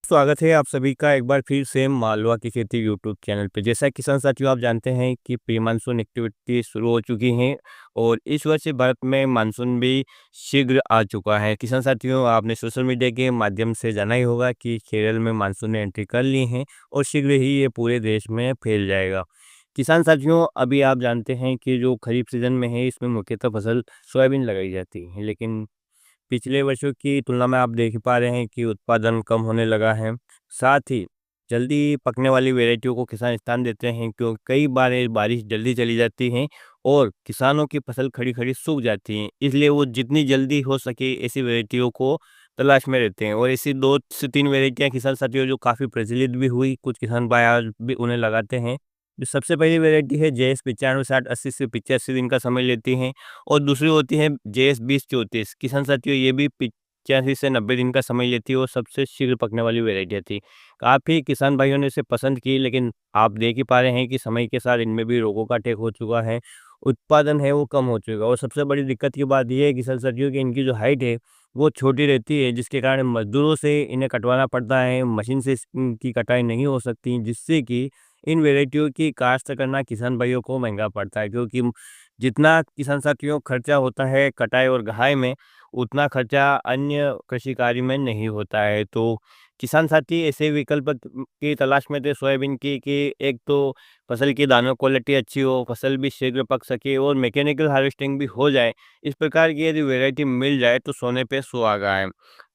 स्वागत है आप सभी का एक बार फिर से मालवा की खेती यूट्यूब चैनल पे। जैसा किसान साथियों आप जानते हैं कि प्री मानसून एक्टिविटी शुरू हो चुकी हैं और इस वर्ष भारत में मानसून भी शीघ्र आ चुका है। किसान साथियों आपने सोशल मीडिया के माध्यम से जाना ही होगा कि केरल में मानसून ने एंट्री कर ली है और शीघ्र ही ये पूरे देश में फैल जाएगा। किसान साथियों अभी आप जानते हैं कि जो खरीफ सीजन में है इसमें मुख्यतः फसल सोयाबीन लगाई जाती है, लेकिन पिछले वर्षों की तुलना में आप देख ही पा रहे हैं कि उत्पादन कम होने लगा है। साथ ही जल्दी पकने वाली वैरायटियों को किसान स्थान देते हैं क्योंकि कई बार ये बारिश जल्दी चली जाती है और किसानों की फसल खड़ी-खड़ी सूख जाती है। इसलिए वो जितनी जल्दी हो सके ऐसी वैरायटियों को तलाश में रहते हैं और ऐसी 2 से 3 वैरायटियाँ किसान साथियों जो काफ़ी प्रचलित भी हुई, कुछ किसान भाई आज भी उन्हें लगाते हैं। जो सबसे पहली वैरायटी है जेएस 9560 80 से 85 दिन का समय लेती है और दूसरी होती है जेएस 2034। किसान साथियों ये भी 85 से 90 दिन का समय लेती है और सबसे शीघ्र पकने वाली वैरायटी थी। काफ़ी किसान भाइयों ने इसे पसंद की, लेकिन आप देख ही पा रहे हैं कि समय के साथ इनमें भी रोगों का अटैक हो चुका है। उत्पादन है वो कम हो चुका है और सबसे बड़ी दिक्कत की बात ये है किसान साथियों कि इनकी जो हाइट है वो छोटी रहती है, जिसके कारण मज़दूरों से इन्हें कटवाना पड़ता है। मशीन से इनकी कटाई नहीं हो सकती, जिससे कि इन वैरायटियों की काश्त करना किसान भाइयों को महँगा पड़ता है, क्योंकि जितना किसान साथियों खर्चा होता है कटाई और गहाई में, उतना खर्चा अन्य कृषि कार्य में नहीं होता है। तो किसान साथी ऐसे विकल्प की तलाश में थे सोयाबीन की कि एक तो फसल की दानों क्वालिटी अच्छी हो, फसल भी शीघ्र पक सके और मैकेनिकल हार्वेस्टिंग भी हो जाए। इस प्रकार की यदि वैरायटी मिल जाए तो सोने पे सुहागा है।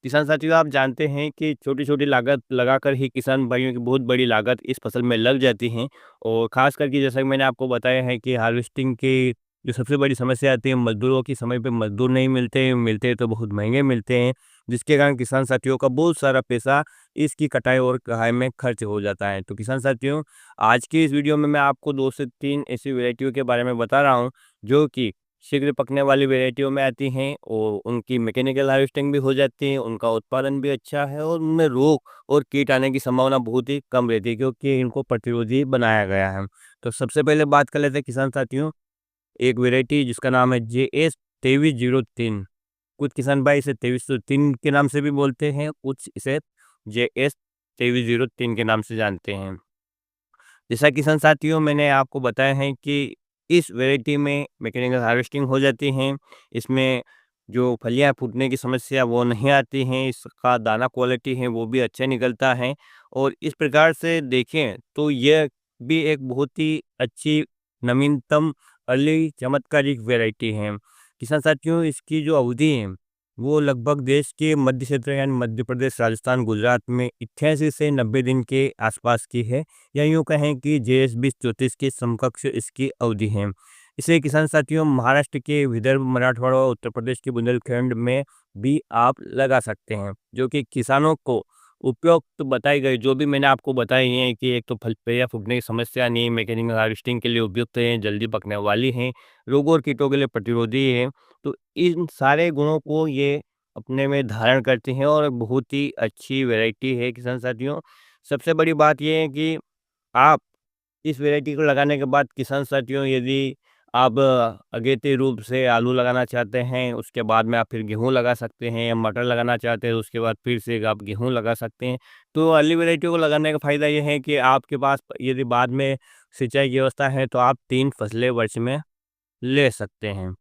किसान साथियों आप जानते हैं कि छोटी-छोटी लागत लगाकर ही किसान भाइयों की बहुत बड़ी लागत इस फसल में लग जाती है और ख़ास करके जैसा कि मैंने आपको बताया है कि हार्वेस्टिंग की जो सबसे बड़ी समस्या आती है मज़दूरों की, समय पे मज़दूर नहीं मिलते, मिलते हैं तो बहुत महँगे मिलते हैं, जिसके कारण किसान साथियों का बहुत सारा पैसा इसकी कटाई और कहाई में खर्च हो जाता है। तो किसान साथियों आज की इस वीडियो में मैं आपको 2 से 3 ऐसी वैरायटियों के बारे में बता रहा हूँ, जो कि शीघ्र पकने वाली वैरायटियों में आती हैं और उनकी मैकेनिकल हार्वेस्टिंग भी हो जाती है, उनका उत्पादन भी अच्छा है और उनमें रोग और कीट आने की संभावना बहुत ही कम रहती है क्योंकि इनको प्रतिरोधी बनाया गया है। तो सबसे पहले बात कर लेते हैं किसान साथियों, एक वैरायटी जिसका नाम है जेएस 2303। कुछ किसान भाई इसे 2303 के नाम से भी बोलते हैं, कुछ इसे जेएस 2303 के नाम से जानते हैं। जैसा किसान साथियों मैंने आपको बताया है कि इस वैरायटी में मैकेनिकल हार्वेस्टिंग हो जाती है। इसमें जो फलियाँ फूटने की समस्या वो नहीं आती हैं, इसका दाना क्वालिटी है वो भी अच्छा निकलता है और इस प्रकार से देखें तो यह भी एक बहुत ही अच्छी नवीनतम अर्ली चमत्कारिक वैरायटी है। किसान साथियों इसकी जो अवधि है वो लगभग देश के मध्य क्षेत्र यानी मध्य प्रदेश, राजस्थान, गुजरात में 88 से 90 दिन के आसपास की है या यूँ कहें कि जेएस 2034 के समकक्ष इसकी अवधि है। इसे किसान साथियों महाराष्ट्र के विदर्भ, मराठवाड़ा और उत्तर प्रदेश के बुंदेलखंड में भी आप लगा सकते हैं, जो कि किसानों को उपयुक्त बताई गई जो भी मैंने आपको बताई हैं कि एक तो फल पेया फूटने की समस्या नहीं, मैकेनिकल हार्वेस्टिंग के लिए उपयुक्त है, जल्दी पकने वाली हैं, रोगों और कीटों के लिए प्रतिरोधी है। तो इन सारे गुणों को ये अपने में धारण करती हैं और बहुत ही अच्छी वैरायटी है किसान साथियों। सबसे बड़ी बात ये है कि आप इस वैरायटी को लगाने के बाद किसान साथियों यदि आप अगेती रूप से आलू लगाना चाहते हैं, उसके बाद में आप फिर गेहूँ लगा सकते हैं या मटर लगाना चाहते हैं, उसके बाद फिर से आप गेहूँ लगा सकते हैं। तो अर्ली वैरायटियों को लगाने का फ़ायदा ये है कि आपके पास यदि बाद में सिंचाई की व्यवस्था है, तो आप 3 फसलें वर्ष में ले सकते हैं।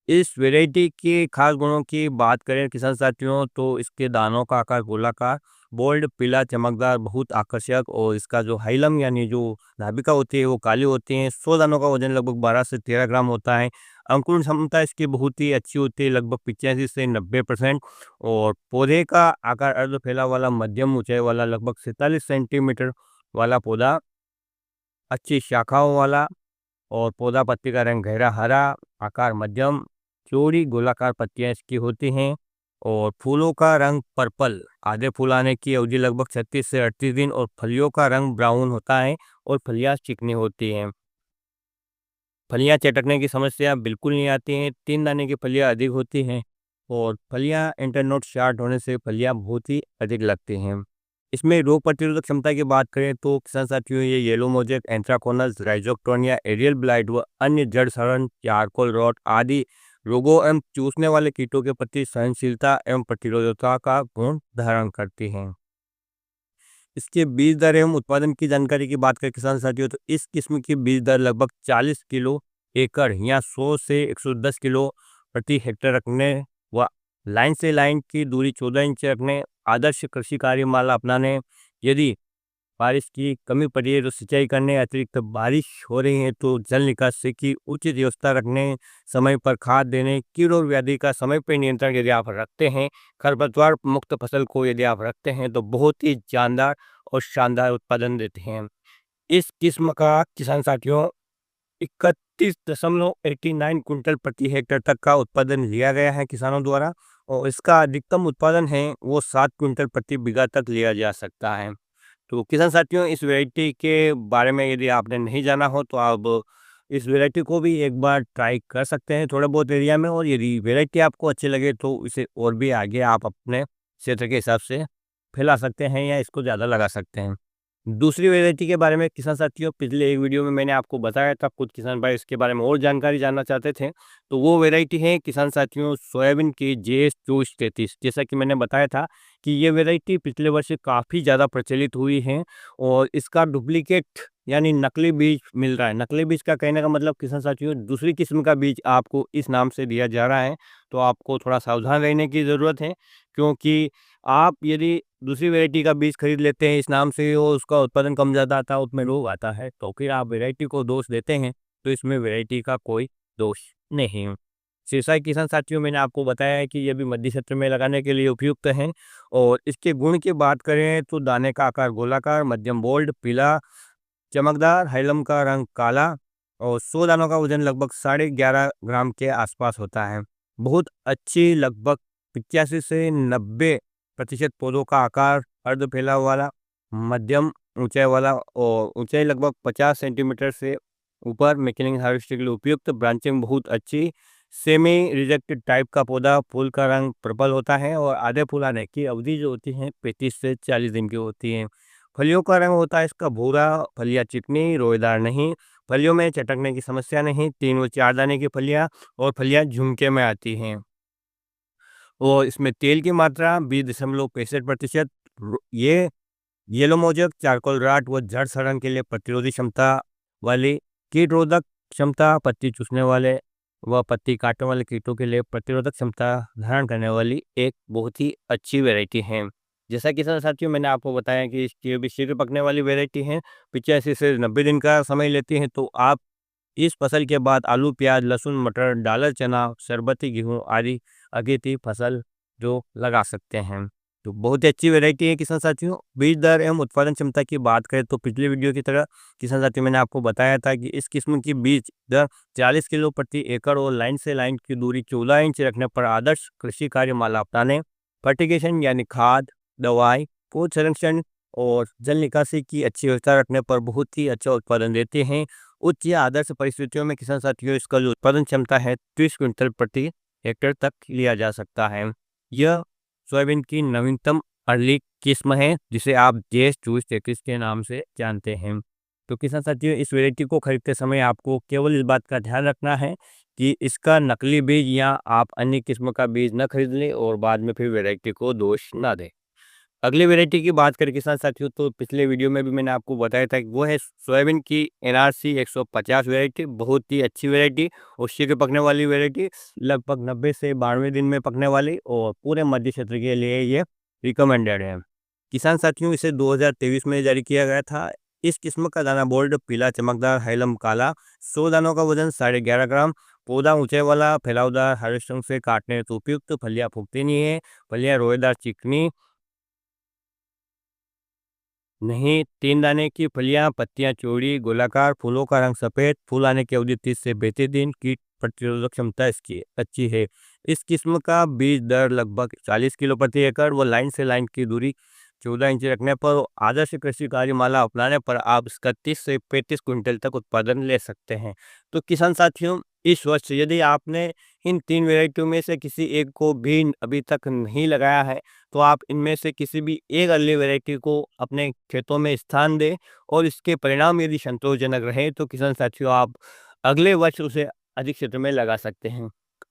इस वैरायटी के खास गुणों की बात करें किसान साथियों तो इसके दानों का आकार गोलाकार, बोल्ड, पीला, चमकदार, बहुत आकर्षक और इसका जो हाइलम यानी जो नाभिका होती है वो काली होती है। 100 दानों का वजन लगभग 12 से 13 ग्राम होता है। अंकुरण क्षमता इसकी बहुत ही अच्छी होती है, लगभग 85 से 90% और पौधे का आकार अर्ध फैला वाला मध्यम ऊंचाई वाला लगभग 47 सेंटीमीटर वाला पौधा, अच्छी शाखाओं वाला और पौधा पत्ती का रंग गहरा हरा, आकार मध्यम, चौड़ी गोलाकार पत्तियां इसकी होती हैं और फूलों का रंग पर्पल। आधे फूल आने की अवधि लगभग 36 से 38 दिन और फलियों का रंग ब्राउन होता है और फलियां चिकनी होती हैं। फलियां चटकने की समस्या बिल्कुल नहीं आती हैं, 3 दाने की फलियां अधिक होती हैं और फलियां इंटरनोड शार्ट होने से फलियां बहुत ही अधिक लगती हैं। इसमें रोग प्रतिरोधक क्षमता की बात करें तो किसान साथियों ये yellow mosaic, anthracnose, rhizoctonia, aerial blight व अन्य जड़ सड़न, चारकोल रॉट आदि रोगों एवं चूसने वाले कीटों के प्रति सहनशीलता एवं प्रतिरोधकता का गुण धारण करती हैं। इसके बीज दर एवं उत्पादन की जानकारी की बात करें किसान साथियों, तो इस किस्म की बीज दर लगभग 40 किलो एकड़ या 100 से 110 किलो प्रति हेक्टेयर रखने व लाइन से लाइन की दूरी 14 इंच रखने, आदर्श कृषि कार्यमाला अपनाने, यदि बारिश की कमी पड़ी है तो सिंचाई करने, अतिरिक्त बारिश हो रही है तो जल निकासी की उचित व्यवस्था रखने, समय पर खाद देने, कीट और व्याधि का समय पर नियंत्रण यदि आप रखते हैं, खरपतवार मुक्त फसल को यदि आप रखते हैं तो बहुत ही जानदार और शानदार उत्पादन देते हैं। इस किस्म का किसान साथियों 31.89 कुंटल प्रति हेक्टेयर तक का उत्पादन लिया गया है किसानों द्वारा, और इसका अधिकतम उत्पादन है वो 7 कुंटल प्रति बीघा तक लिया जा सकता है। तो किसान साथियों, इस वैरायटी के बारे में यदि आपने नहीं जाना हो तो आप इस वैरायटी को भी एक बार ट्राई कर सकते हैं थोड़ा बहुत एरिया में, और यदि वैरायटी आपको अच्छी लगे तो इसे और भी आगे आप अपने क्षेत्र के हिसाब से फैला सकते हैं या इसको ज़्यादा लगा सकते हैं। दूसरी वैरायटी के बारे में किसान साथियों, पिछले एक वीडियो में मैंने आपको बताया था, कुछ किसान भाई इसके बारे में और जानकारी जानना चाहते थे, तो वो वैरायटी है किसान साथियों सोयाबीन की JS-2433। जैसा कि मैंने बताया था कि ये वैरायटी पिछले वर्ष काफ़ी ज़्यादा प्रचलित हुई है और इसका डुप्लीकेट यानी नकली बीज मिल रहा है। नकली बीज का कहने का मतलब किसान साथियों दूसरी किस्म का बीज आपको इस नाम से दिया जा रहा है, तो आपको थोड़ा सावधान रहने की ज़रूरत है, क्योंकि आप यदि दूसरी वैरायटी का बीज खरीद लेते हैं इस नाम से और उसका उत्पादन कम ज़्यादा आता है, उसमें रोग आता है, तो फिर आप वैरायटी को दोष देते हैं, तो इसमें वैरायटी का कोई दोष नहीं है। शीर्षा किसान साथियों, मैंने आपको बताया है कि ये भी मध्य क्षेत्र में लगाने के लिए उपयुक्त है, और इसके गुण की बात करें तो दाने का आकार गोलाकार, मध्यम बोल्ड, पीला, चमकदार, हाइलम का रंग काला, और 100 दानों का वजन लगभग 11.5 ग्राम के आसपास होता है। बहुत अच्छी, लगभग 85 से 90% पौधों का आकार अर्ध फैला वाला, मध्यम ऊंचाई वाला, और ऊंचाई लगभग 50 सेंटीमीटर से ऊपर, मैकेनिकल हार्वेस्टिंग के लिए उपयुक्त, ब्रांचिंग बहुत अच्छी, सेमी रिजेक्टेड टाइप का पौधा, फूल का रंग पर्पल होता है और आधे फूल आने की अवधि जो होती है 35 से 40 दिन की होती है। फलियों का रंग होता है इसका भूरा, फलियां चिकनी, रोएदार नहीं, फलियों में चटकने की समस्या नहीं, 3 व 4 दाने की फलियां, और फलियां झुमके में आती हैं। और इसमें तेल की मात्रा 20.65%। ये येलो मोजक, चारकोल राट व जड़ सड़न के लिए प्रतिरोधी क्षमता वाली, कीट रोधक क्षमता, पत्ती चूसने वाले व पत्ती काटने वाले कीटों के लिए प्रतिरोधक क्षमता धारण करने वाली एक बहुत ही अच्छी वैरायटी है। जैसा कि सर साथियों मैंने आपको बताया कि इसकी भी शीघ्र पकने वाली वैरायटी है, 85 से 90 दिन का समय लेती है, तो आप इस फसल के बाद आलू, प्याज, लहसुन, मटर, डालर चना, शरबती गेहूँ आदि अगेती फसल जो लगा सकते हैं। तो बहुत ही अच्छी वैरायटी है किसान साथियों। बीज दर एवं उत्पादन क्षमता की बात करें तो पिछले वीडियो की तरह किसान साथियों मैंने आपको बताया था कि इस किस्म की बीज दर 40 किलो प्रति एकड़ और लाइन से लाइन की दूरी 14 इंच रखने पर आदर्श कृषि कार्यमाला अपनाने, फर्टिगेशन यानी खाद, दवाई, पौध संरक्षण और जल निकासी की अच्छी व्यवस्था रखने पर बहुत ही अच्छा उत्पादन देते हैं। उच्च या आदर्श परिस्थितियों में किसान साथियों इसका जो उत्पादन क्षमता है 30 क्विंटल प्रति हेक्टेयर तक लिया जा सकता है। यह सोयाबीन की नवीनतम अर्ली किस्म है जिसे आप JS-2433 के नाम से जानते हैं। तो किसान साथियों इस वैरायटी को खरीदते समय आपको केवल इस बात का ध्यान रखना है कि इसका नकली बीज या आप अन्य किस्म का बीज न खरीद लें और बाद में फिर वैरायटी को दोष ना दें। अगली वैरायटी की बात करें किसान साथियों, तो पिछले वीडियो में भी मैंने आपको बताया था कि वो है सोयाबीन की NRC 150 वैरायटी। बहुत ही अच्छी वैरायटी और शीघ्र पकने वाली वैरायटी, लगभग 90 से 92 दिन में पकने वाली, और पूरे मध्य क्षेत्र के लिए ये रिकमेंडेड है। किसान साथियों इसे 2023 में जारी किया गया था। इस किस्म का दाना बोल्ड, पीला, चमकदार, हाइलम काला, 100 दानों का वजन 11.5 ग्राम, पौधा ऊंचाई वाला, फैलावदार, हार्वेस्टिंग से काटने तो उपयुक्त, फलियां फूकती नहीं है, फलियां रोएदार चिकनी नहीं, 3 दाने की फलियां, पत्तियां चौड़ी, गोलाकार, फूलों का रंग सफ़ेद, फूल आने की अवधि 30 से 32 दिन, कीट प्रतिरोधक क्षमता इसकी अच्छी है। इस किस्म का बीज दर लगभग 40 किलो प्रति एकड़ व लाइन से लाइन की दूरी 14 इंच रखने पर, आदर्श कृषि कार्यमाला अपनाने पर आप इसका 30 से 35 क्विंटल तक उत्पादन ले सकते हैं। तो किसान साथियों इस वर्ष यदि आपने इन 3 वैरायटियों में से किसी एक को भी अभी तक नहीं लगाया है, तो आप इनमें से किसी भी एक अर्ली वैरायटी को अपने खेतों में स्थान दें, और इसके परिणाम यदि संतोषजनक रहे तो किसान साथियों आप अगले वर्ष उसे अधिक क्षेत्र में लगा सकते हैं।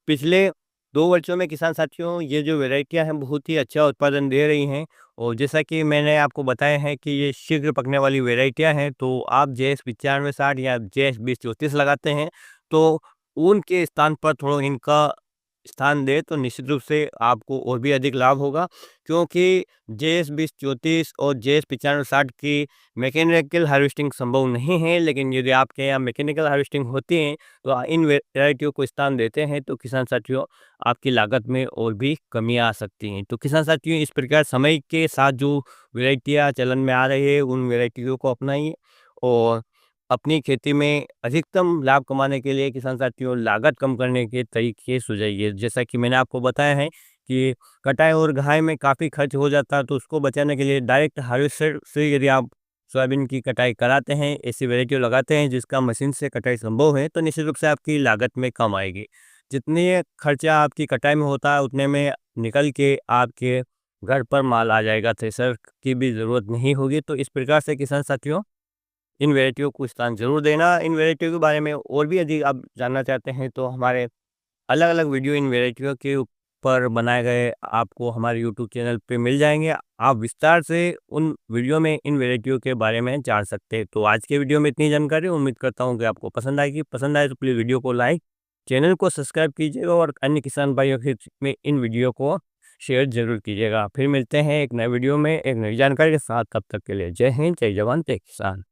पिछले 2 वर्षों में किसान साथियों ये जो वैरायटियाँ हैं बहुत ही अच्छा उत्पादन दे रही हैं। और जैसा कि मैंने आपको बताया है कि ये शीघ्र पकने वाली वैरायटियाँ हैं, तो आप जेएस 9560 या जेएस 2034 लगाते हैं, तो उनके स्थान पर थोड़ा इनका स्थान दें तो निश्चित रूप से आपको और भी अधिक लाभ होगा। क्योंकि जेएस 2034 और जेएस 9560 की मैकेनिकल हार्वेस्टिंग संभव नहीं है, लेकिन यदि आपके यहाँ मैकेनिकल हार्वेस्टिंग होती है, तो इन वैरायटियों को स्थान देते हैं, तो किसान साथियों आपकी लागत में और भी कमी आ सकती हैं। तो किसान साथियों इस प्रकार समय के साथ जो वैरायटियाँ चलन में आ रही है, उन वैरायटियों को अपनाइए और अपनी खेती में अधिकतम लाभ कमाने के लिए किसान साथियों लागत कम करने के तरीके सुझाइए। जैसा कि मैंने आपको बताया है कि कटाई और घाई में काफ़ी खर्च हो जाता है, तो उसको बचाने के लिए डायरेक्ट हार्वेस्टर से यदि आप सोयाबीन की कटाई कराते हैं, ऐसी वैरायटी लगाते हैं जिसका मशीन से कटाई संभव है, तो निश्चित रूप से आपकी लागत में कम आएगी। जितने खर्चा आपकी कटाई में होता है, उतने में निकल के आपके घर पर माल आ जाएगा, थ्रेशर की भी ज़रूरत नहीं होगी। तो इस प्रकार से किसान साथियों इन वैरायटियों को स्थान ज़रूर देना। इन वैरायटियों के बारे में और भी यदि आप जानना चाहते हैं, तो हमारे अलग-अलग वीडियो इन वैरायटियों के ऊपर बनाए गए आपको हमारे यूट्यूब चैनल पे मिल जाएँगे। आप विस्तार से उन वीडियो में इन वैरायटियों के बारे में जान सकते हैं। तो आज के वीडियो में इतनी जानकारी, उम्मीद करता हूँ कि आपको पसंद आएगी। पसंद आए तो प्लीज़ वीडियो को लाइक, चैनल को सब्सक्राइब कीजिएगा और अन्य किसान भाइयों के में इन वीडियो को शेयर ज़रूर कीजिएगा। फिर मिलते हैं एक नए वीडियो में एक नई जानकारी के साथ। तब तक के लिए जय हिंद, जय जवान, जय किसान।